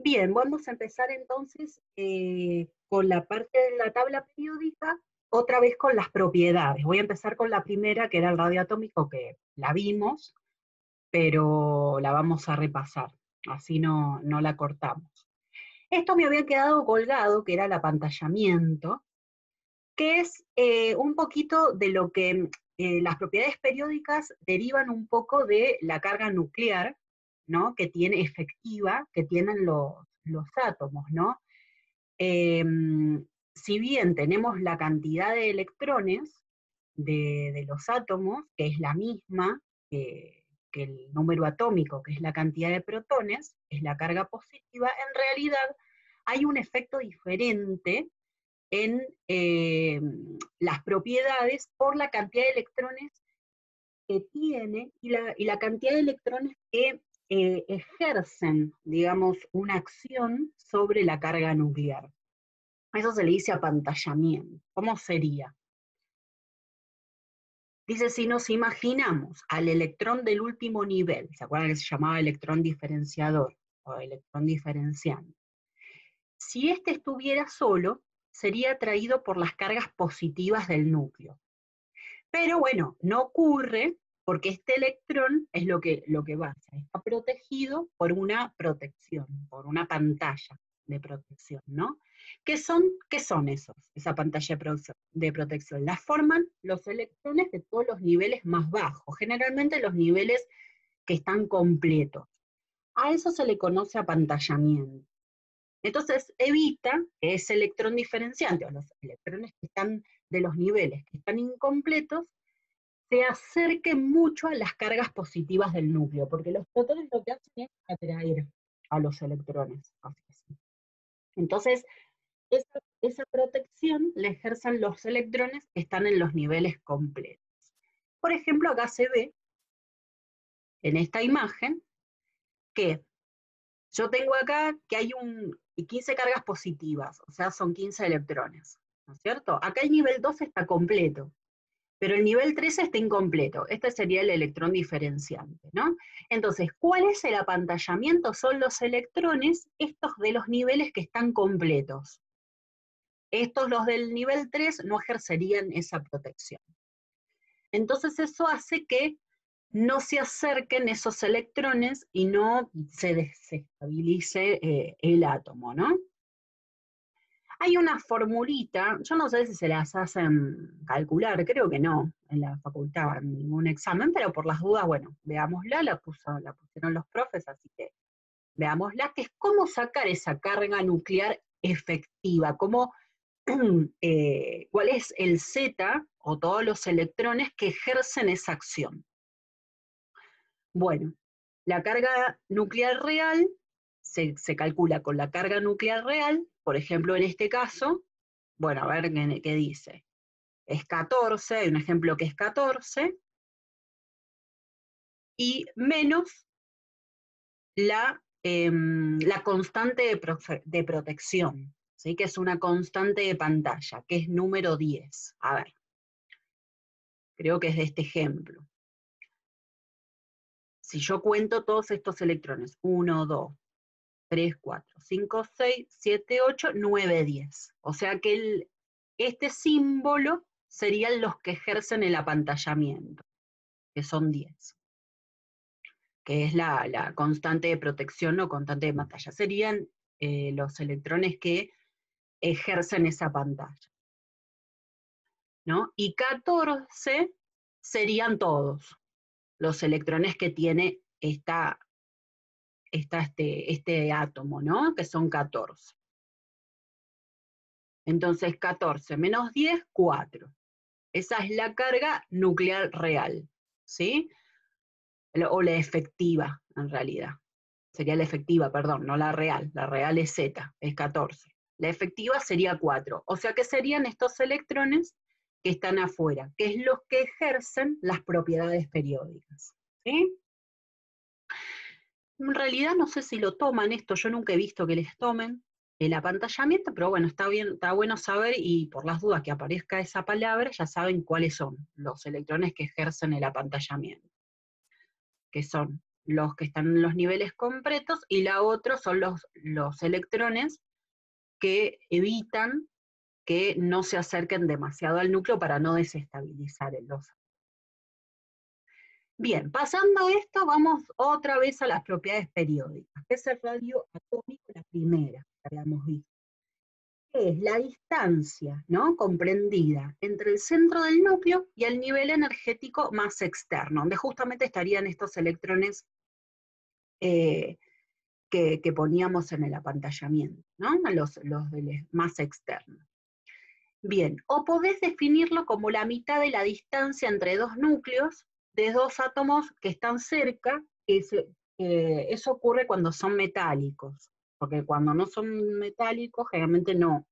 Bien, vamos a empezar entonces con la parte de la tabla periódica, otra vez con las propiedades. Voy a empezar con la primera, que era el radioatómico, que la vimos, pero la vamos a repasar, así no la cortamos. Esto me había quedado colgado, que era el apantallamiento, que es un poquito de lo que las propiedades periódicas derivan un poco de la carga nuclear, ¿no? Que tiene efectiva, que tienen los átomos, ¿no? Si bien tenemos la cantidad de electrones de los átomos, que es la misma que el número atómico, que es la cantidad de protones, es la carga positiva, en realidad hay un efecto diferente en las propiedades por la cantidad de electrones que tiene y la cantidad de electrones que ejercen, digamos, una acción sobre la carga nuclear. Eso se le dice apantallamiento. ¿Cómo sería? Dice, si nos imaginamos al electrón del último nivel, ¿se acuerdan que se llamaba electrón diferenciador o electrón diferenciante? Si este estuviera solo, sería atraído por las cargas positivas del núcleo. Pero bueno, no ocurre porque este electrón es lo que basa, está protegido por una protección, por una pantalla de protección, ¿no? ¿Qué son esa pantalla de protección? La forman los electrones de todos los niveles más bajos, generalmente los niveles que están completos. A eso se le conoce apantallamiento. Entonces evita que ese electrón diferenciante, o los electrones que están de los niveles que están incompletos, se acerquen mucho a las cargas positivas del núcleo, porque los protones lo que hacen es atraer a los electrones. Entonces, esa protección la ejercen los electrones que están en los niveles completos. Por ejemplo, acá se ve, en esta imagen, que yo tengo acá que hay 15 cargas positivas, o sea, son 15 electrones, ¿no es cierto? Acá el nivel 2 está completo, pero el nivel 3 está incompleto. Este sería el electrón diferenciante, ¿no? Entonces, ¿cuál es el apantallamiento? Son los electrones, estos de los niveles que están completos. Estos, los del nivel 3, no ejercerían esa protección. Entonces eso hace que no se acerquen esos electrones y no se desestabilice el átomo, ¿no? Hay una formulita, yo no sé si se las hacen calcular, creo que no, en la facultad, en ningún examen, pero por las dudas, bueno, veámosla, la pusieron los profes, así que veámosla, que es cómo sacar esa carga nuclear efectiva, cuál es el Z o todos los electrones que ejercen esa acción. Bueno, la carga nuclear real se calcula con la carga nuclear real, por ejemplo, en este caso, bueno, a ver qué dice. Es 14, hay un ejemplo que es 14, y menos la constante de protección, ¿sí? Que es una constante de pantalla, que es número 10. A ver, creo que es de este ejemplo. Si yo cuento todos estos electrones, 1, 2, 3, 4, 5, 6, 7, 8, 9, 10. O sea que este símbolo serían los que ejercen el apantallamiento, que son 10, que es la constante de protección o constante de pantalla. Serían los electrones que ejercen esa pantalla, ¿no? Y 14 serían todos los electrones que tiene este átomo, ¿no? Que son 14. Entonces 14 menos 10, 4. Esa es la carga nuclear real, ¿sí? O la efectiva, en realidad. Sería la efectiva, perdón, no la real es Z, es 14. La efectiva sería 4, o sea que serían estos electrones que están afuera, que es los que ejercen las propiedades periódicas, ¿sí? En realidad no sé si lo toman esto, yo nunca he visto que les tomen el apantallamiento, pero bueno, está bien, está bueno saber, y por las dudas que aparezca esa palabra, ya saben cuáles son los electrones que ejercen el apantallamiento, que son los que están en los niveles completos, y la otra son los electrones que evitan que no se acerquen demasiado al núcleo para no desestabilizar los. Bien, pasando esto, vamos otra vez a las propiedades periódicas, que es el radio atómico, la primera que habíamos visto. Es la distancia, ¿no?, comprendida entre el centro del núcleo y el nivel energético más externo, donde justamente estarían estos electrones que poníamos en el apantallamiento, ¿no?, los más externos. Bien, o podés definirlo como la mitad de la distancia entre dos núcleos de dos átomos que están cerca, eso ocurre cuando son metálicos, porque cuando no son metálicos generalmente no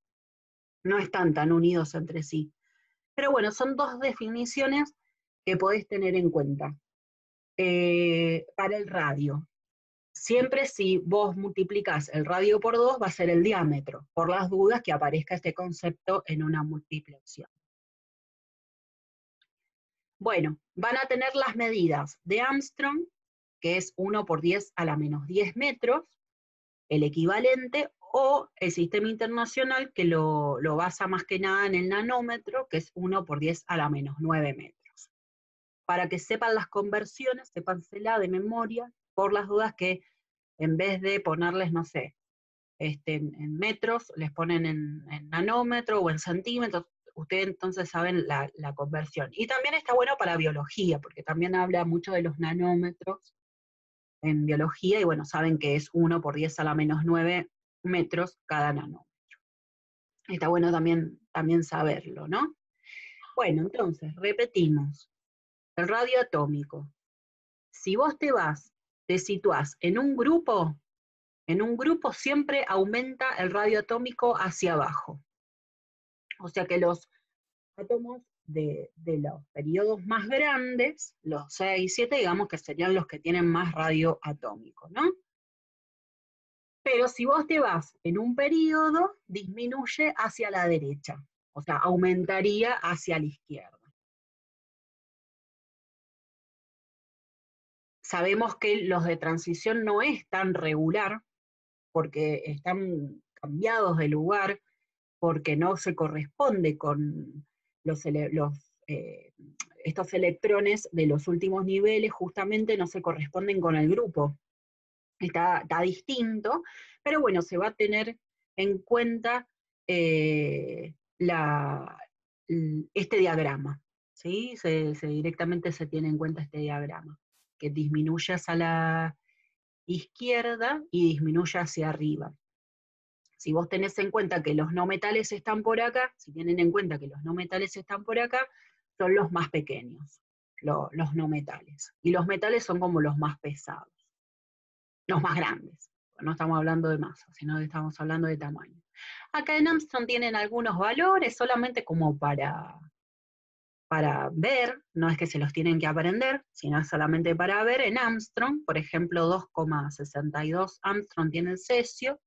están tan unidos entre sí. Pero bueno, son dos definiciones que podés tener en cuenta. Para el radio, siempre si vos multiplicás el radio por 2 va a ser el diámetro, por las dudas que aparezca este concepto en una múltiple opción. Bueno, van a tener las medidas de Armstrong, que es 1 por 10 a la menos 10 metros, el equivalente, o el sistema internacional, que lo basa más que nada en el nanómetro, que es 1 por 10 a la menos 9 metros. Para que sepan las conversiones, sépansela de memoria, por las dudas que en vez de ponerles, no sé, en metros, les ponen en nanómetro o en centímetros. Ustedes entonces saben la conversión. Y también está bueno para biología, porque también habla mucho de los nanómetros en biología, y bueno, saben que es 1 por 10 a la menos 9 metros cada nanómetro. Está bueno también saberlo, ¿no? Bueno, entonces, repetimos. El radio atómico. Si vos te situás en un grupo siempre aumenta el radio atómico hacia abajo. O sea que los átomos de los periodos más grandes, los 6 y 7, digamos que serían los que tienen más radio atómico, ¿no? Pero si vos te vas en un periodo, disminuye hacia la derecha, o sea, aumentaría hacia la izquierda. Sabemos que los de transición no es tan regular, porque están cambiados de lugar, porque no se corresponde con estos electrones de los últimos niveles, justamente no se corresponden con el grupo. Está distinto, pero bueno, se va a tener en cuenta este diagrama, ¿sí? Directamente se tiene en cuenta este diagrama, que disminuye hacia la izquierda y disminuye hacia arriba. Si vos tenés en cuenta que los no metales están por acá, si tienen en cuenta que los no metales están por acá, son los más pequeños, los no metales. Y los metales son como los más pesados, los más grandes. No estamos hablando de masa, sino que estamos hablando de tamaño. Acá en Armstrong tienen algunos valores solamente como para ver, no es que se los tienen que aprender, sino solamente para ver. En Armstrong, por ejemplo, 2,62 Armstrong tiene el cesio,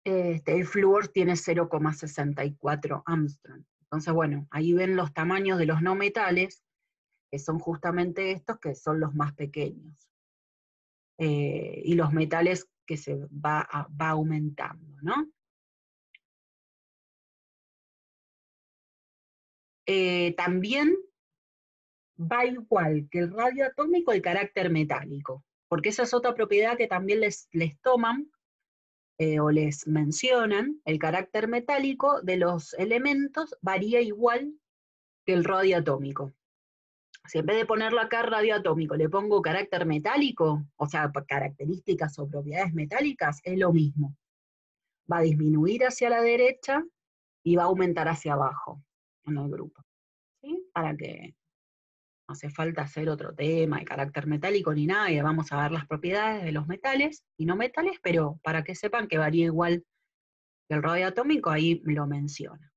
el flúor tiene 0,64 Armstrong. Entonces, bueno, ahí ven los tamaños de los no metales, que son justamente estos, que son los más pequeños. Y los metales que se va aumentando, ¿no? También va igual que el radio atómico el carácter metálico, porque esa es otra propiedad que también les toman, o les mencionan. El carácter metálico de los elementos varía igual que el radio atómico. Si en vez de ponerlo acá radio atómico le pongo carácter metálico, o sea, características o propiedades metálicas, es lo mismo. Va a disminuir hacia la derecha y va a aumentar hacia abajo en el grupo. ¿Sí? Para que no hace falta hacer otro tema de carácter metálico ni nada, y vamos a ver las propiedades de los metales y no metales, pero para que sepan que varía igual que el radio atómico, ahí lo menciona.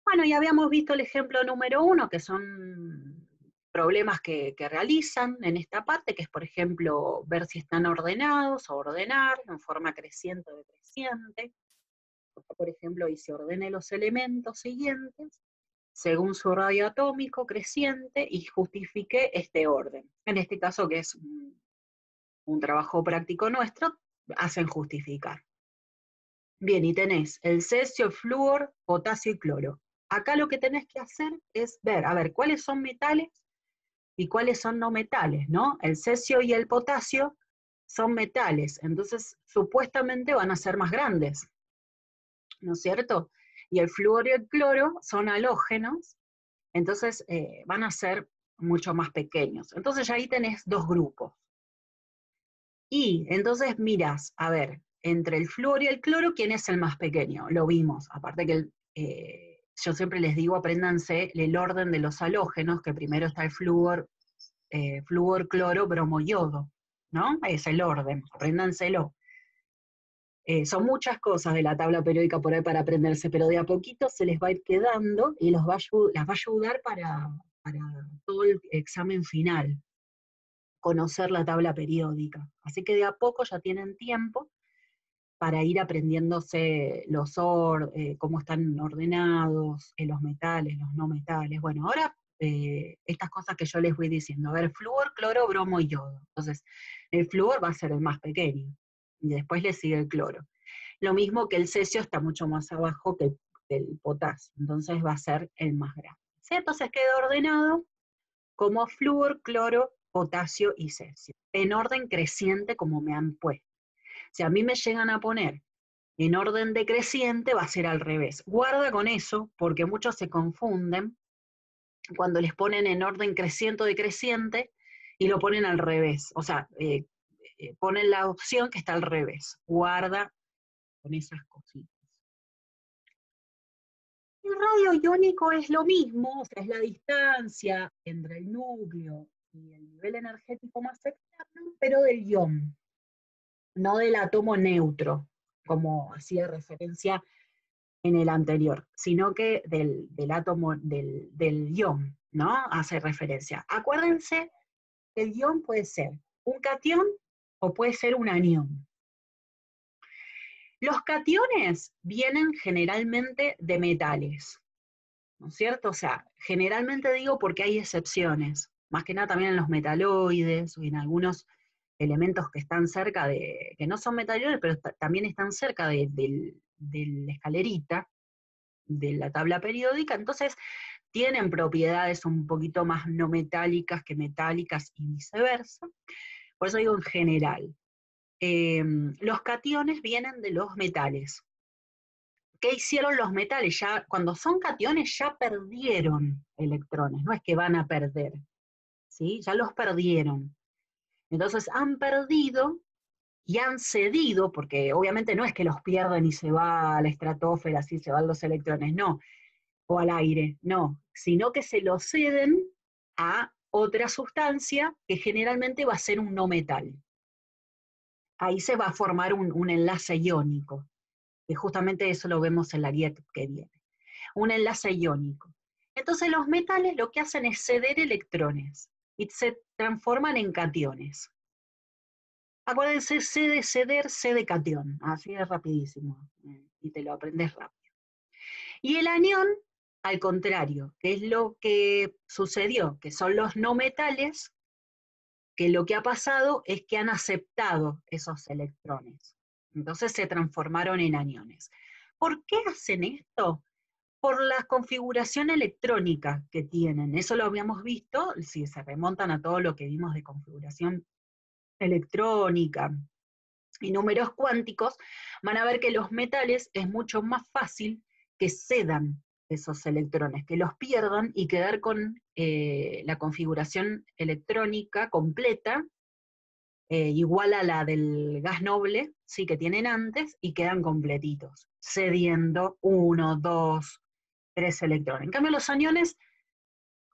Bueno, ya habíamos visto el ejemplo número 1, que son problemas que realizan en esta parte, que es, por ejemplo, ver si están ordenados o ordenar en forma creciente o decreciente. Por ejemplo, y se ordene los elementos siguientes, según su radio atómico creciente y justifique este orden. En este caso, que es un trabajo práctico nuestro, hacen justificar. Bien, y tenés el cesio, el flúor, potasio y cloro. Acá lo que tenés que hacer es ver, a ver, cuáles son metales y cuáles son no metales, ¿no? El cesio y el potasio son metales, entonces supuestamente van a ser más grandes, ¿no es cierto? Y el flúor y el cloro son halógenos, entonces van a ser mucho más pequeños. Entonces ya ahí tenés dos grupos. Y entonces miras, a ver, entre el flúor y el cloro, ¿quién es el más pequeño? Lo vimos, aparte que yo siempre les digo, apréndanse el orden de los halógenos, que primero está el flúor, cloro, bromo, yodo, ¿no? Es el orden, apréndanselo. Son muchas cosas de la tabla periódica por ahí para aprenderse, pero de a poquito se les va a ir quedando y las va a ayudar para todo el examen final, conocer la tabla periódica. Así que de a poco ya tienen tiempo para ir aprendiéndose cómo están ordenados, los metales, los no metales. Bueno, ahora estas cosas que yo les voy diciendo. A ver, flúor, cloro, bromo y yodo. Entonces, el flúor va a ser el más pequeño, y después le sigue el cloro. Lo mismo que el cesio está mucho más abajo que el potasio, entonces va a ser el más grande. ¿Sí? Entonces queda ordenado como flúor, cloro, potasio y cesio, en orden creciente como me han puesto. Si a mí me llegan a poner en orden decreciente, va a ser al revés. Guarda con eso, porque muchos se confunden cuando les ponen en orden creciente o decreciente y lo ponen al revés. O sea, ponen la opción que está al revés. Guarda con esas cositas. El radio iónico es lo mismo, o sea, es la distancia entre el núcleo y el nivel energético más externo, pero del ion, no del átomo neutro, como hacía referencia en el anterior, sino que del átomo, del ion, ¿no? Hace referencia. Acuérdense que el ion puede ser un catión o puede ser un anión. Los cationes vienen generalmente de metales, ¿no es cierto? O sea, generalmente digo porque hay excepciones, más que nada también en los metaloides o en algunos elementos que están cerca que no son metaloides, pero también están cerca de la escalerita, de la tabla periódica, entonces tienen propiedades un poquito más no metálicas que metálicas y viceversa. Por eso digo en general. Los cationes vienen de los metales. ¿Qué hicieron los metales? Ya, cuando son cationes ya perdieron electrones, no es que van a perder, ¿sí? Ya los perdieron. Entonces han perdido y han cedido, porque obviamente no es que los pierden y se va a la estratosfera, así se van los electrones, no, o al aire, no, sino que se los ceden a otra sustancia que generalmente va a ser un no metal. Ahí se va a formar un enlace iónico, que justamente eso lo vemos en la guía que viene. Un enlace iónico. Entonces los metales lo que hacen es ceder electrones y se transforman en cationes. Acuérdense, C de ceder, C de catión, así es rapidísimo, y te lo aprendes rápido. Y el anión, al contrario, que es lo que sucedió, que son los no metales, que lo que ha pasado es que han aceptado esos electrones. Entonces se transformaron en aniones. ¿Por qué hacen esto? Por la configuración electrónica que tienen. Eso lo habíamos visto, si se remontan a todo lo que vimos de configuración electrónica y números cuánticos, van a ver que los metales es mucho más fácil que cedan esos electrones, que los pierdan y quedar con la configuración electrónica completa, igual a la del gas noble, sí, que tienen antes, y quedan completitos, cediendo 1, 2, 3 electrones. En cambio, los aniones,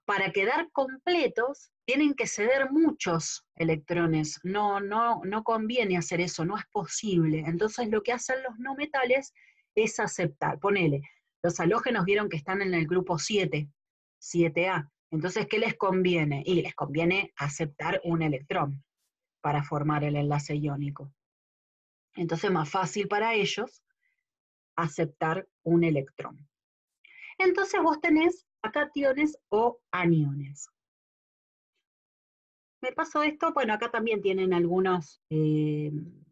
para quedar completos, tienen que ceder muchos electrones. No conviene hacer eso, no es posible. Entonces, lo que hacen los no metales es aceptar. Ponele, los halógenos vieron que están en el grupo 7, 7A. Entonces, ¿qué les conviene? Y les conviene aceptar un electrón para formar el enlace iónico. Entonces, más fácil para ellos aceptar un electrón. Entonces vos tenés a cationes o aniones. Me paso esto, bueno, acá también tienen algunos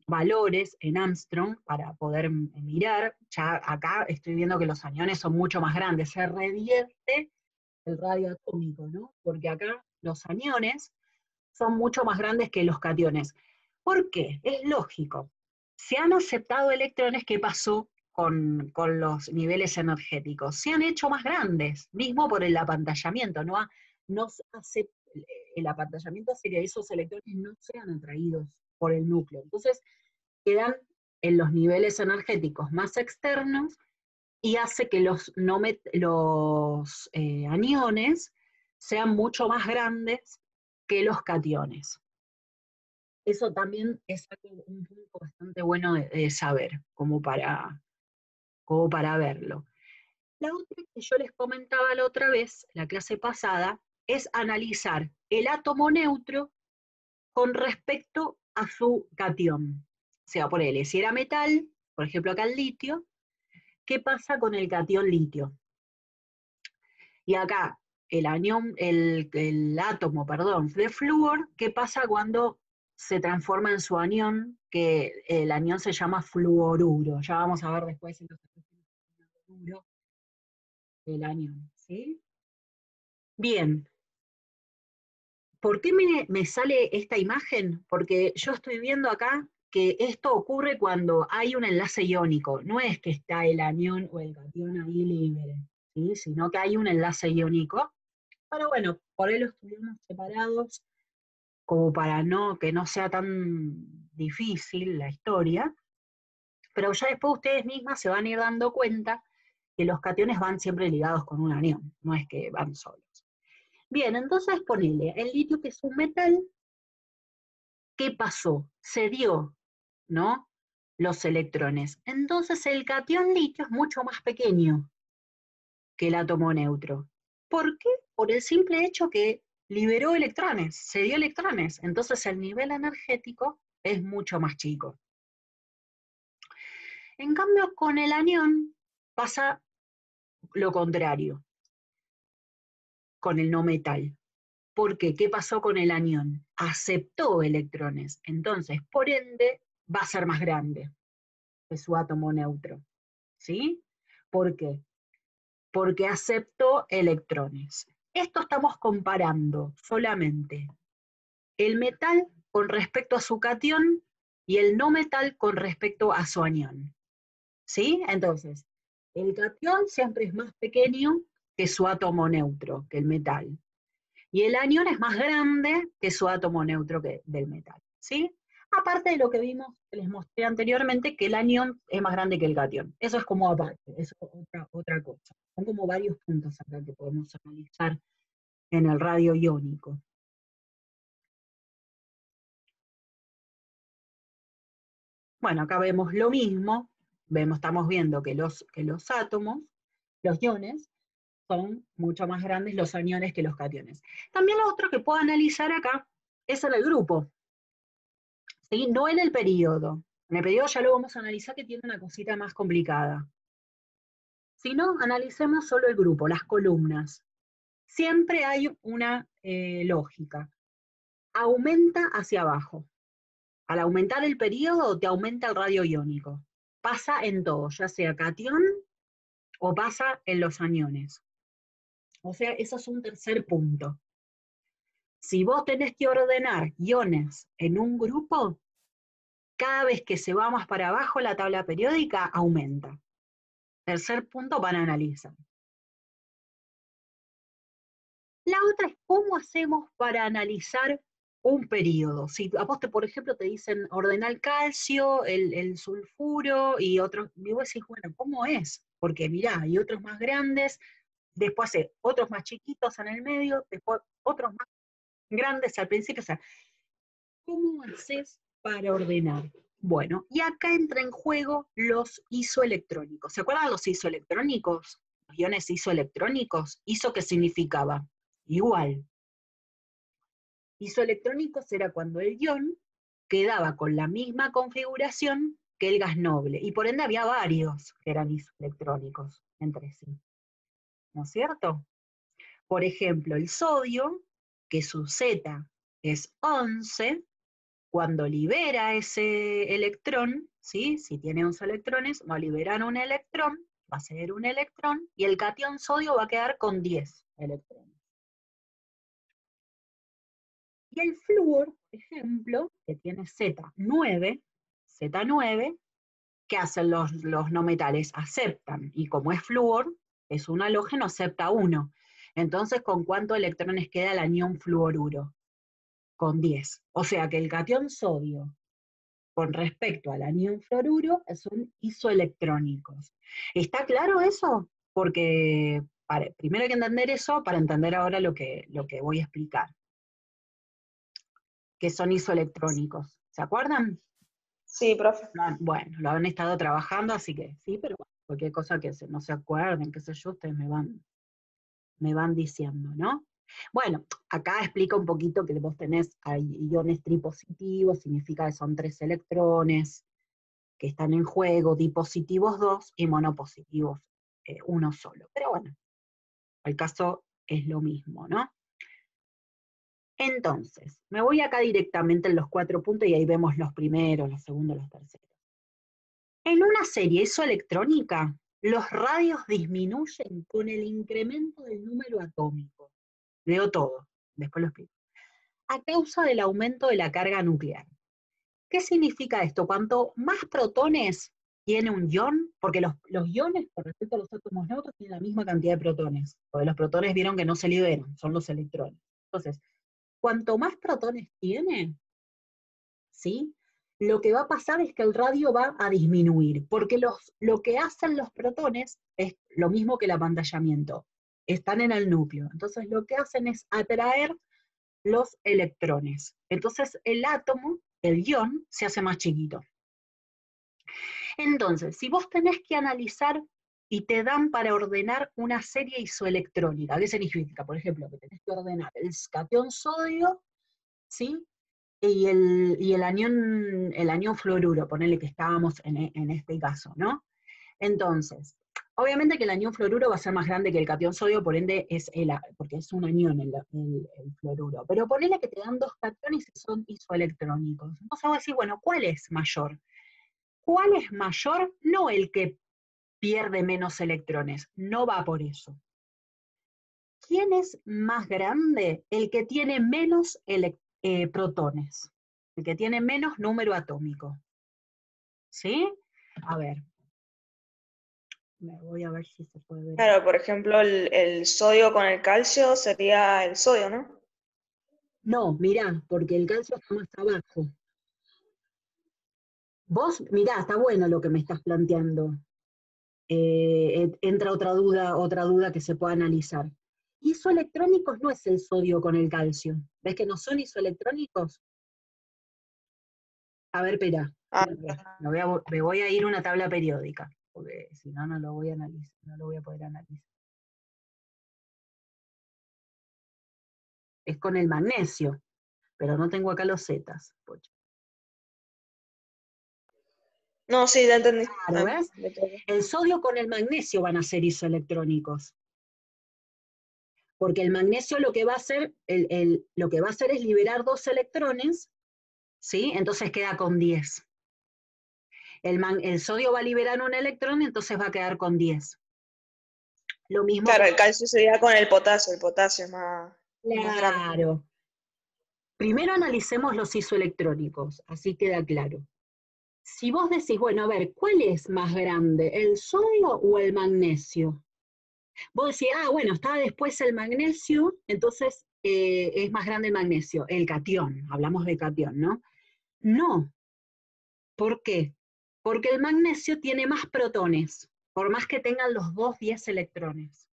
valores en Armstrong para poder mirar. Ya acá estoy viendo que los aniones son mucho más grandes, se revierte el radio atómico, ¿no? Porque acá los aniones son mucho más grandes que los cationes. ¿Por qué? Es lógico. Se han aceptado electrones, ¿qué pasó con los niveles energéticos? Se han hecho más grandes, mismo por el apantallamiento, no hace, el apantallamiento hace que esos electrones no sean atraídos por el núcleo. Entonces quedan en los niveles energéticos más externos y hace que los aniones sean mucho más grandes que los cationes. Eso también es un punto bastante bueno de saber, como para verlo. La otra que yo les comentaba la otra vez, la clase pasada, es analizar el átomo neutro con respecto a su catión. O sea, ponele, si era metal, por ejemplo acá el litio, ¿qué pasa con el catión litio? Y acá el átomo, perdón, de flúor, ¿qué pasa cuando se transforma en su anión? Que el anión se llama fluoruro. Ya vamos a ver después en los fluoruro el anión, ¿sí? Bien, ¿por qué me sale esta imagen? Porque yo estoy viendo acá que esto ocurre cuando hay un enlace iónico. No es que está el anión o el catión ahí libre, ¿sí? Sino que hay un enlace iónico. Pero bueno, por ahí lo estuvimos separados como para que no sea tan difícil la historia, pero ya después ustedes mismas se van a ir dando cuenta que los cationes van siempre ligados con un anión, no es que van solos. Bien, entonces ponele, el litio que es un metal, ¿qué pasó? Se dio, ¿no? Los electrones. Entonces el catión litio es mucho más pequeño que el átomo neutro. ¿Por qué? Por el simple hecho que liberó electrones, se dio electrones. Entonces el nivel energético es mucho más chico. En cambio, con el anión pasa lo contrario, con el no metal. ¿Por qué? ¿Qué pasó con el anión? Aceptó electrones. Entonces, por ende, va a ser más grande que su átomo neutro. ¿Sí? ¿Por qué? Porque aceptó electrones. Esto estamos comparando solamente el metal con respecto a su catión y el no metal con respecto a su anión. ¿Sí? Entonces, el catión siempre es más pequeño que su átomo neutro, que el metal. Y el anión es más grande que su átomo neutro del metal. ¿Sí? Aparte de lo que vimos, que les mostré anteriormente, que el anión es más grande que el catión. Eso es como aparte, eso es otra cosa. Son como varios puntos acá que podemos analizar en el radio iónico. Bueno, acá vemos lo mismo, estamos viendo que los átomos, los iones, son mucho más grandes los aniones que los cationes. También lo otro que puedo analizar acá es en el grupo, ¿sí? No en el periodo. En el periodo ya lo vamos a analizar que tiene una cosita más complicada. Si no, analicemos solo el grupo, las columnas. Siempre hay una lógica. Aumenta hacia abajo. Al aumentar el periodo, te aumenta el radio iónico. Pasa en todo, ya sea catión o pasa en los aniones. O sea, eso es un tercer punto. Si vos tenés que ordenar iones en un grupo, cada vez que se va más para abajo la tabla periódica aumenta. Tercer punto para analizar. La otra es cómo hacemos para analizar un periodo. Si a vos, por ejemplo, te dicen ordenar el calcio, el sulfuro y otros, y vos decís, bueno, ¿cómo es? Porque mirá, hay otros más grandes, después hay otros más chiquitos en el medio, después otros más grandes al principio. O sea, ¿cómo haces para ordenar? Bueno, y acá entra en juego los isoelectrónicos. ¿Se acuerdan los isoelectrónicos? Los iones isoelectrónicos. ¿Iso qué significaba? Igual. Isoelectrónicos era cuando el ion quedaba con la misma configuración que el gas noble, y por ende había varios que eran isoelectrónicos entre sí. ¿No es cierto? Por ejemplo, el sodio, que su Z es 11, cuando libera ese electrón, ¿sí? Si tiene 11 electrones, va a liberar un electrón, va a ser un electrón, y el catión sodio va a quedar con 10 electrones. Y el flúor, por ejemplo, que tiene Z9, ¿qué hacen los no metales? Aceptan, y como es flúor, es un halógeno, acepta 1. Entonces, ¿con cuántos electrones queda el anión fluoruro? Con 10. O sea que el catión sodio, con respecto al anión fluoruro, son isoelectrónicos. ¿Está claro eso? Porque primero hay que entender eso para entender ahora lo que voy a explicar, que son isoelectrónicos. ¿Se acuerdan? Sí, profe. Bueno, lo han estado trabajando, así que sí, pero bueno, cualquier cosa que no se acuerden, qué sé yo, ustedes me van diciendo, ¿no? Bueno, acá explica un poquito que vos tenés iones tripositivos, significa que son 3 electrones que están en juego, dipositivos 2 y monopositivos 1 solo. Pero bueno, el caso es lo mismo, ¿no? Entonces, me voy acá directamente en los 4 puntos y ahí vemos los primeros, los segundos, los terceros. En una serie isoelectrónica, los radios disminuyen con el incremento del número atómico. Leo todo, después lo explico. A causa del aumento de la carga nuclear. ¿Qué significa esto? Cuanto más protones tiene un ion, porque los iones, con respecto a los átomos neutros, tienen la misma cantidad de protones, porque los protones vieron que no se liberan, son los electrones. Entonces, cuanto más protones tiene, ¿sí? Lo que va a pasar es que el radio va a disminuir, porque lo que hacen los protones es lo mismo que el apantallamiento, están en el núcleo. Entonces lo que hacen es atraer los electrones. Entonces el átomo, el ion, se hace más chiquito. Entonces, si vos tenés que analizar y te dan para ordenar una serie isoelectrónica, ¿qué significa? Por ejemplo, que tenés que ordenar el catión sodio, ¿sí? Y el anión fluoruro, ponele que estábamos en este caso, ¿no? Entonces, obviamente que el anión fluoruro va a ser más grande que el catión sodio, por ende porque es un anión el fluoruro. Pero ponele que te dan 2 cationes y son isoelectrónicos. Entonces vamos a decir, bueno, ¿cuál es mayor? ¿Cuál es mayor? No el que pierde menos electrones, no va por eso. ¿Quién es más grande? El que tiene menos protones, el que tiene menos número atómico. ¿Sí? A ver. Voy a ver si se puede ver. Claro, por ejemplo, el sodio con el calcio sería el sodio, ¿no? No, mirá, porque el calcio está más abajo. Vos, mirá, está bueno lo que me estás planteando. Entra otra duda que se puede analizar. Isoelectrónicos no es el sodio con el calcio. ¿Ves que no son isoelectrónicos? A ver, espera. Ah, Me voy a ir a una tabla periódica, porque si no, no lo voy a analizar, no lo voy a poder analizar. Es con el magnesio, pero no tengo acá los zetas. no, sí, ya entendí. Claro, ¿ves? Me toca. El sodio con el magnesio van a ser isoelectrónicos. Porque el magnesio lo que va a hacer, lo que va a hacer es liberar 2 electrones, ¿sí? Entonces queda con 10. El sodio va a liberar un electrón, entonces va a quedar con 10. Lo mismo Claro, que... el calcio sería con el potasio es más grande. Claro. Primero analicemos los isoelectrónicos, así queda claro. Si vos decís, bueno, a ver, ¿cuál es más grande, el sodio o el magnesio? Vos decís, bueno, está después el magnesio, entonces es más grande el magnesio, el catión, hablamos de catión, ¿no? No. ¿Por qué? Porque el magnesio tiene más protones, por más que tengan los 10 electrones.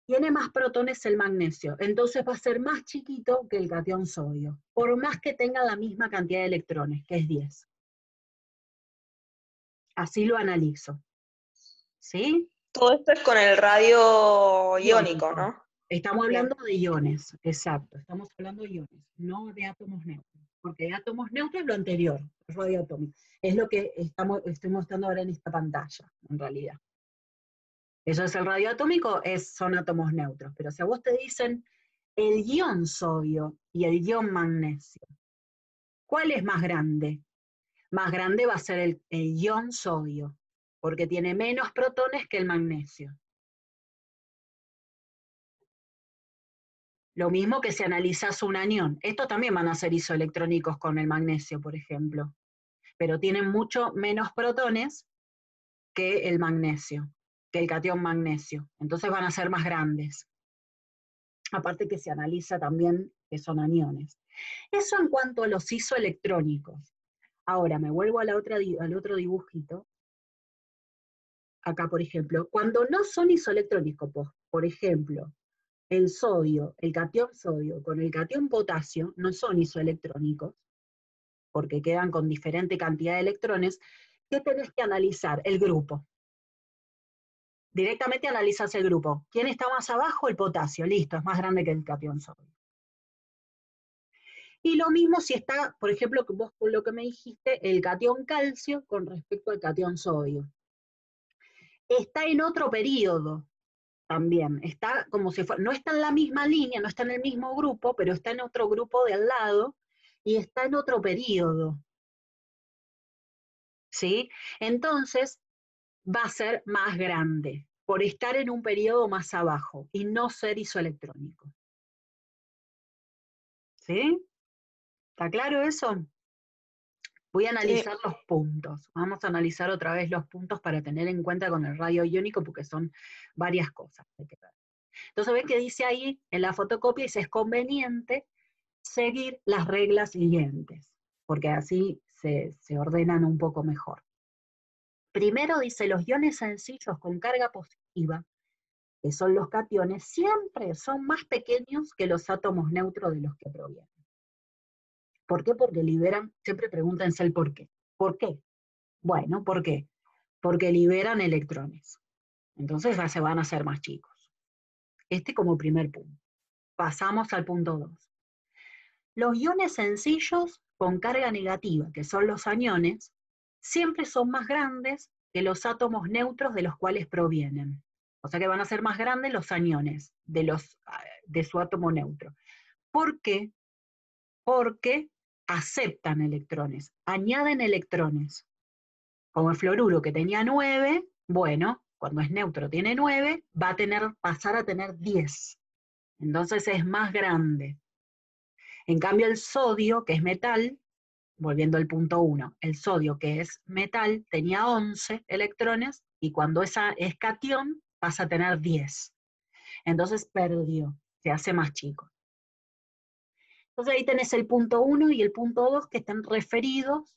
Tiene más protones el magnesio, entonces va a ser más chiquito que el catión sodio, por más que tenga la misma cantidad de electrones, que es 10. Así lo analizo. ¿Sí? Todo esto es con el radio iónico, Iónico. ¿no? Estamos Bien. hablando de imones, exacto. Estamos hablando de iones, no de átomos neutros. Porque de átomos neutros es lo anterior, el radioatómico. Es lo que estoy mostrando ahora en esta pantalla, en realidad. Eso es el radioatómico, son átomos neutros. Pero si a vos te dicen el ion sodio y el ion magnesio, ¿cuál es más grande? Más grande va a ser el ion sodio, porque tiene menos protones que el magnesio. Lo mismo que si analizás un anión. Estos también van a ser isoelectrónicos con el magnesio, por ejemplo, pero tienen mucho menos protones que el magnesio, que el catión magnesio. Entonces van a ser más grandes. Aparte que se analiza también que son aniones. Eso en cuanto a los isoelectrónicos. Ahora me vuelvo al otro dibujito. Acá, por ejemplo, cuando no son isoelectrónicos, por ejemplo, el sodio, el catión sodio con el catión potasio no son isoelectrónicos, porque quedan con diferente cantidad de electrones. ¿Qué tenés que analizar? El grupo. Directamente analizas el grupo. ¿Quién está más abajo? El potasio. Listo, es más grande que el catión sodio. Y lo mismo si está, por ejemplo, vos con lo que me dijiste, el catión calcio con respecto al catión sodio. Está en otro periodo también. Está como si fuera, no está en la misma línea, no está en el mismo grupo, pero está en otro grupo de al lado y está en otro periodo. ¿Sí? Entonces, va a ser más grande, por estar en un periodo más abajo y no ser isoelectrónico. ¿Sí? ¿Está claro eso? Voy a analizar los puntos. Vamos a analizar otra vez los puntos para tener en cuenta con el radio iónico, porque son varias cosas que hay que ver. Entonces, ves que dice ahí en la fotocopia, dice, es conveniente seguir las reglas siguientes, porque así se ordenan un poco mejor. Primero dice, los iones sencillos con carga positiva, que son los cationes, siempre son más pequeños que los átomos neutros de los que provienen. ¿Por qué? Porque liberan, siempre pregúntense el por qué. ¿Por qué? Bueno, ¿por qué? Porque liberan electrones. Entonces ya se van a hacer más chicos. Este como primer punto. Pasamos al punto 2. Los iones sencillos con carga negativa, que son los aniones, siempre son más grandes que los átomos neutros de los cuales provienen. O sea que van a ser más grandes los aniones de su átomo neutro. ¿Por qué? Porque aceptan electrones, añaden electrones. Como el fluoruro que tenía 9, bueno, cuando es neutro tiene 9, va a pasar a tener 10. Entonces es más grande. En cambio el sodio, que es metal, volviendo al punto 1, el sodio, que es metal, tenía 11 electrones, y cuando es catión, pasa a tener 10. Entonces perdió, se hace más chico. Entonces ahí tenés el punto 1 y el punto 2 que están referidos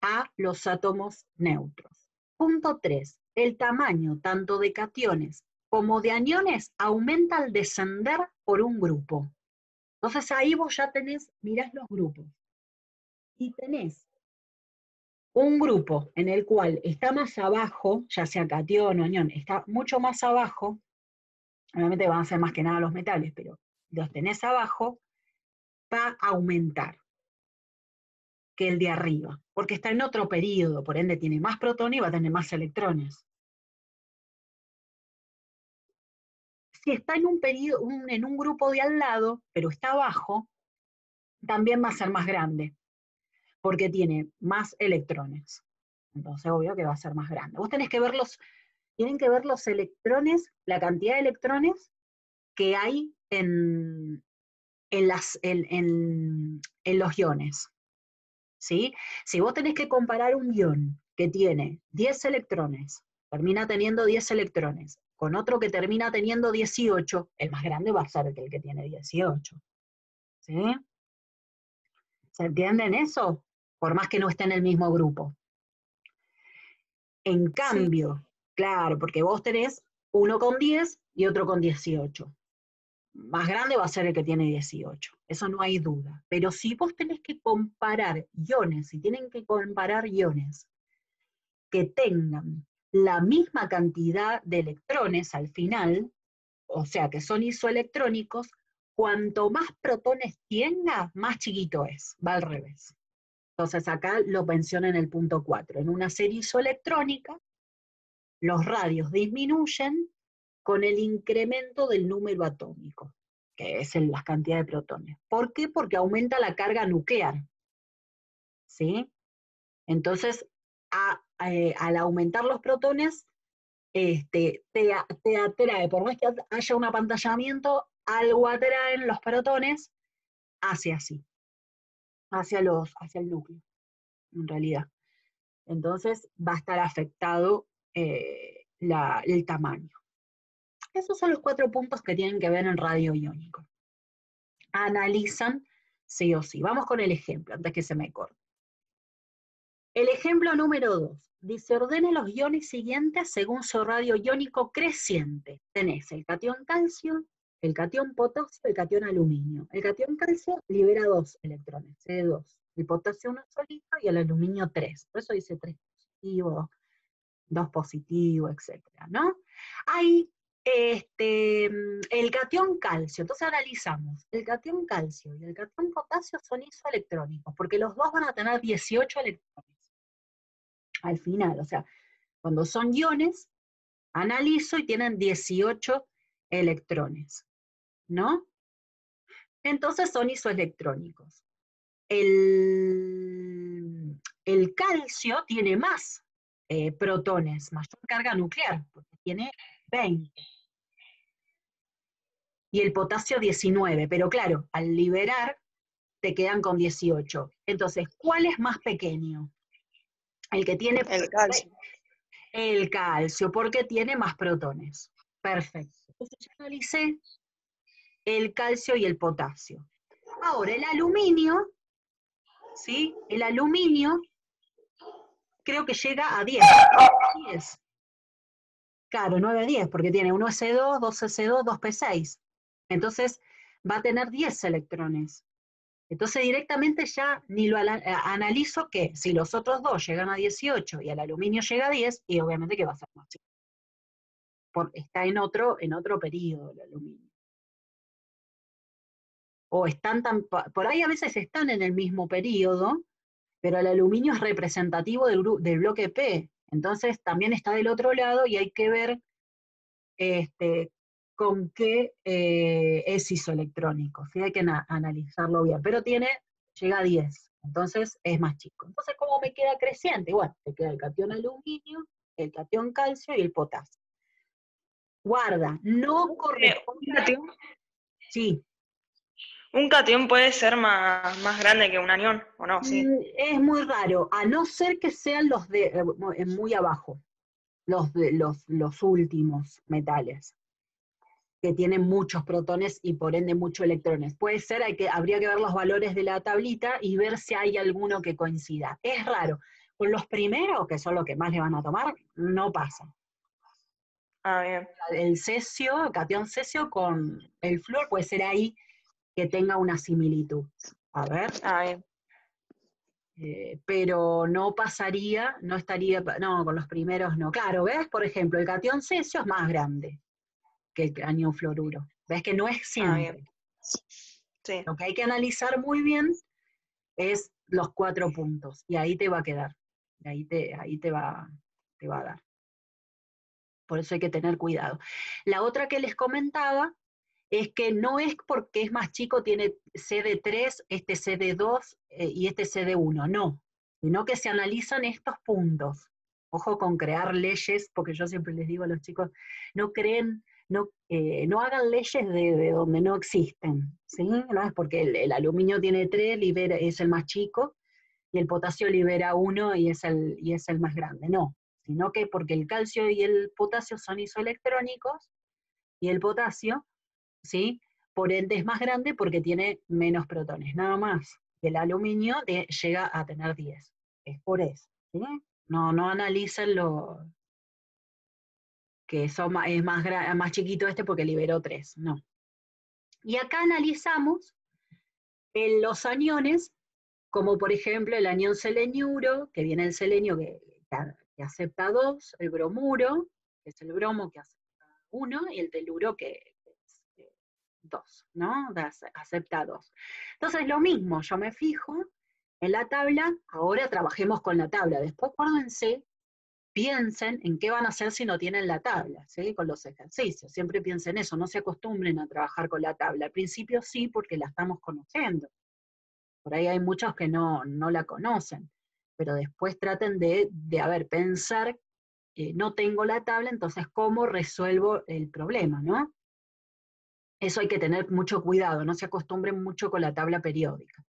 a los átomos neutros. Punto 3. El tamaño tanto de cationes como de aniones aumenta al descender por un grupo. Entonces ahí vos ya mirás los grupos. Y tenés un grupo en el cual está más abajo, ya sea catión o anión, está mucho más abajo, obviamente van a ser más que nada los metales, pero los tenés abajo, va a aumentar que el de arriba, porque está en otro periodo, por ende tiene más protones y va a tener más electrones. Si está en en un grupo de al lado, pero está abajo, también va a ser más grande, porque tiene más electrones. Entonces, obvio que va a ser más grande. Vos tienen que ver los electrones, la cantidad de electrones que hay en los iones. ¿Sí? Si vos tenés que comparar un ion que tiene 10 electrones, termina teniendo 10 electrones, con otro que termina teniendo 18, el más grande va a ser el que tiene 18. ¿Sí? ¿Se entienden eso? Por más que no esté en el mismo grupo. En cambio, sí, claro, porque vos tenés uno con 10 y otro con 18. Más grande va a ser el que tiene 18, eso no hay duda. Pero si vos tenés que comparar iones, si tienen que comparar iones que tengan la misma cantidad de electrones al final, o sea que son isoelectrónicos, cuanto más protones tenga, más chiquito es, va al revés. Entonces acá lo menciona en el punto 4. En una serie isoelectrónica, los radios disminuyen con el incremento del número atómico, que es la cantidad de protones. ¿Por qué? Porque aumenta la carga nuclear, ¿sí? Entonces, al aumentar los protones, te atrae, por más que haya un apantallamiento, algo atraen los protones hacia el núcleo, en realidad. Entonces va a estar afectado el tamaño. Esos son los 4 puntos que tienen que ver en radio iónico. Analizan sí o sí. Vamos con el ejemplo, antes que se me corte. El ejemplo número 2. Dice, ordene los iones siguientes según su radio iónico creciente. Tenés el catión calcio, el catión potasio, el catión aluminio. El catión calcio libera 2 electrones, CD2. El potasio 1 solito y el aluminio 3. Por eso dice 3 positivos, 2 positivos, etc. ¿No? Hay el catión calcio. Entonces analizamos. El catión calcio y el catión potasio son isoelectrónicos, porque los dos van a tener 18 electrones. Al final, o sea, cuando son iones, analizo y tienen 18 electrones, ¿no? Entonces son isoelectrónicos. El calcio tiene más protones, mayor carga nuclear, porque tiene 20. Y el potasio 19, pero claro, al liberar te quedan con 18. Entonces, ¿cuál es más pequeño? El que tiene... El calcio. El calcio, porque tiene más protones. Perfecto. Entonces ya analicé el calcio y el potasio. Ahora, el aluminio, ¿sí? El aluminio creo que llega a 10. 10. Claro, 9 a 10, porque tiene 1 S2, 2 S2, 2 P6. Entonces va a tener 10 electrones. Entonces directamente ya ni lo analizo que si los otros dos llegan a 18 y el aluminio llega a 10, y obviamente que va a ser más chico. Está en otro periodo el aluminio. O están por ahí a veces están en el mismo periodo, pero el aluminio es representativo del bloque P. Entonces también está del otro lado y hay que ver con qué es isoelectrónico. ¿Sí? Hay que analizarlo bien. Pero llega a 10, entonces es más chico. Entonces, ¿cómo me queda creciente? Bueno, me queda el catión aluminio, el catión calcio y el potasio. Guarda, no corresponde... Sí. ¿Un catión puede ser más grande que un anión, o no? Sí. Es muy raro, a no ser que sean los de muy abajo, los últimos metales, que tienen muchos protones y por ende muchos electrones. Puede ser, habría que ver los valores de la tablita y ver si hay alguno que coincida. Es raro. Con los primeros, que son los que más le van a tomar, no pasa. Ah, bien. El cesio, catión cesio con el flúor puede ser ahí que tenga una similitud. A ver. Ah, bien. Pero no pasaría, no, con los primeros no. Claro, ¿ves? Por ejemplo, el catión cesio es más grande que el anión fluoruro. ¿Ves que no es siempre? Ah, bien. Sí. Lo que hay que analizar muy bien es los 4 puntos, y ahí te va a quedar. Ahí te va a dar. Por eso hay que tener cuidado. La otra que les comentaba es que no es porque es más chico, tiene CD3, este CD2 y este CD1, no, sino que se analizan estos puntos. Ojo con crear leyes, porque yo siempre les digo a los chicos, no hagan leyes de donde no existen, ¿sí? No es porque el aluminio tiene 3, es el más chico, y el potasio libera 1 y es el más grande, no, sino que porque el calcio y el potasio son isoelectrónicos, y el potasio, ¿sí? Por ende es más grande porque tiene menos protones, nada más. Y el aluminio llega a tener 10. Es por eso. ¿Sí? No analicen que es más chiquito porque liberó 3. No. Y acá analizamos los aniones, como por ejemplo el anión seleniuro, que viene el selenio que acepta 2, el bromuro, que es el bromo que acepta 1, y el teluro que 2, ¿no? Acepta 2. Entonces lo mismo, yo me fijo en la tabla, ahora trabajemos con la tabla, después acuérdense piensen en qué van a hacer si no tienen la tabla, ¿sí? Con los ejercicios. Siempre piensen eso, no se acostumbren a trabajar con la tabla. Al principio sí, porque la estamos conociendo. Por ahí hay muchos que no la conocen, pero después traten de pensar, no tengo la tabla, entonces ¿cómo resuelvo el problema, no? Eso hay que tener mucho cuidado, no se acostumbren mucho con la tabla periódica.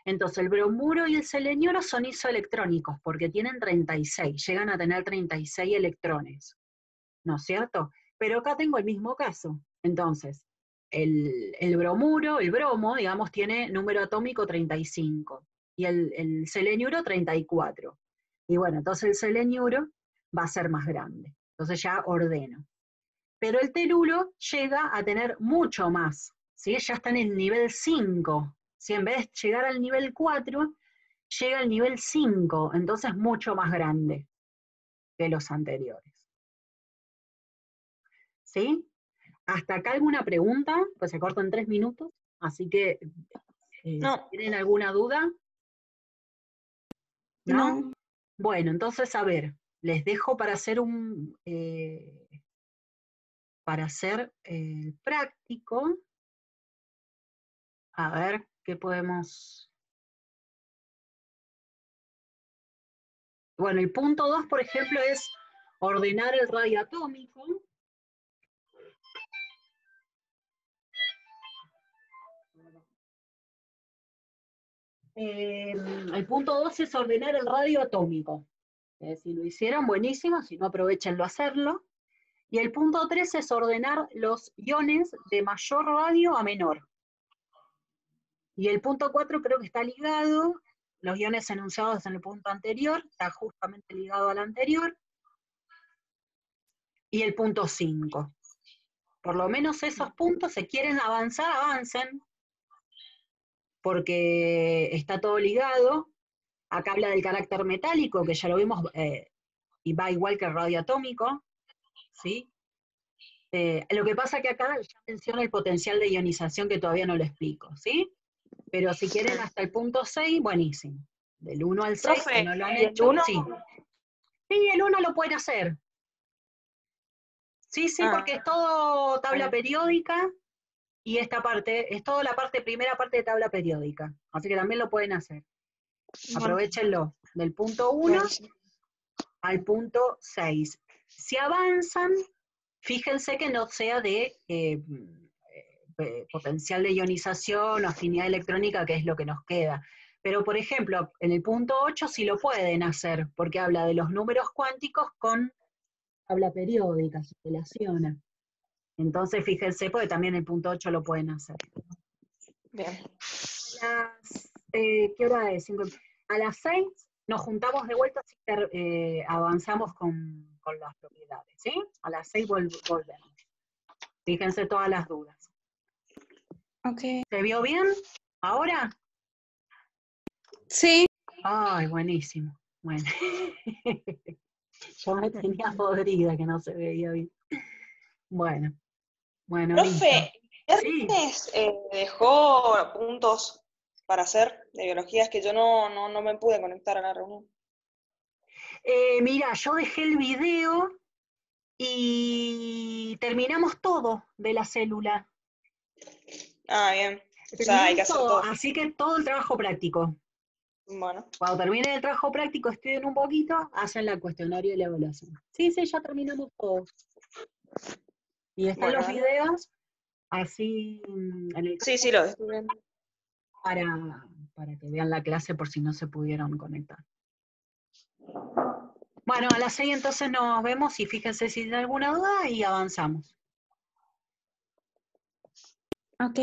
Entonces el bromuro y el seleniuro son isoelectrónicos porque tienen 36, llegan a tener 36 electrones, ¿no es cierto? Pero acá tengo el mismo caso. Entonces, el bromuro, el bromo, digamos, tiene número atómico 35 y el seleniuro 34. Y bueno, entonces el seleniuro va a ser más grande. Entonces ya ordeno. Pero el teluro llega a tener mucho más, ¿sí? Ya está en el nivel 5. Si en vez de llegar al nivel 4, llega al nivel 5, entonces mucho más grande que los anteriores. ¿Sí? ¿Hasta acá alguna pregunta? Pues se corta en 3 minutos, así que, No, ¿tienen alguna duda? ¿No? no. Bueno, entonces, a ver, les dejo para hacer práctico. A ver, ¿qué podemos...? Bueno, el punto 2, por ejemplo, es ordenar el radio atómico. El punto 2 es ordenar el radio atómico. Si lo hicieron, buenísimo, si no, aprovechenlo a hacerlo. Y el punto 3 es ordenar los iones de mayor radio a menor. Y el punto 4 creo que está ligado, los iones enunciados en el punto anterior, está justamente ligado al anterior. Y el punto 5. Por lo menos esos puntos, si quieren avanzar, avancen, porque está todo ligado. Acá habla del carácter metálico, que ya lo vimos, y va igual que el radio atómico, ¿sí? Lo que pasa que acá ya menciona el potencial de ionización que todavía no lo explico, ¿sí? Pero si quieren hasta el punto 6, buenísimo. Del 1 al 6, si Profe, no lo han ¿y el hecho, 1? sí. Sí, el 1 lo pueden hacer. Sí, sí, Ah, porque es todo tabla bueno. periódica, y esta parte, es toda la primera parte de tabla periódica. Así que también lo pueden hacer. Bueno, Aprovechenlo, del punto 1 buenísimo. al punto 6. Si avanzan, fíjense que no sea de potencial de ionización o afinidad electrónica, que es lo que nos queda. Pero, por ejemplo, en el punto 8 sí lo pueden hacer, porque habla de los números cuánticos con tabla periódica, se relaciona. Entonces, fíjense, porque también el punto 8 lo pueden hacer. Bien. ¿Qué hora es? A las 6 nos juntamos de vuelta, así que avanzamos con las propiedades, ¿sí? A las 6 volvemos. Fíjense todas las dudas. Ok. ¿Se vio bien? ¿Ahora? Sí. Ay, buenísimo. Bueno. Yo me tenía podrida que no se veía bien. Bueno, listo. Profe, Sí. ¿viernes dejó puntos para hacer de biología? Es que yo no me pude conectar a la reunión. Mira, yo dejé el video y terminamos todo de la célula. Ah, bien. O sea, hay que Terminamos hacer todo, todo. así que todo el trabajo práctico. Bueno, Cuando terminen el trabajo práctico, estudien un poquito, hacen la cuestionario y la evaluación. Sí, sí, ya terminamos todo. Y están bueno, los dale. videos, así en el Sí, canal, sí, lo estoy viendo. para que vean la clase por si no se pudieron conectar. Bueno, a las 6 entonces nos vemos y fíjense si tienen alguna duda y avanzamos. Ok.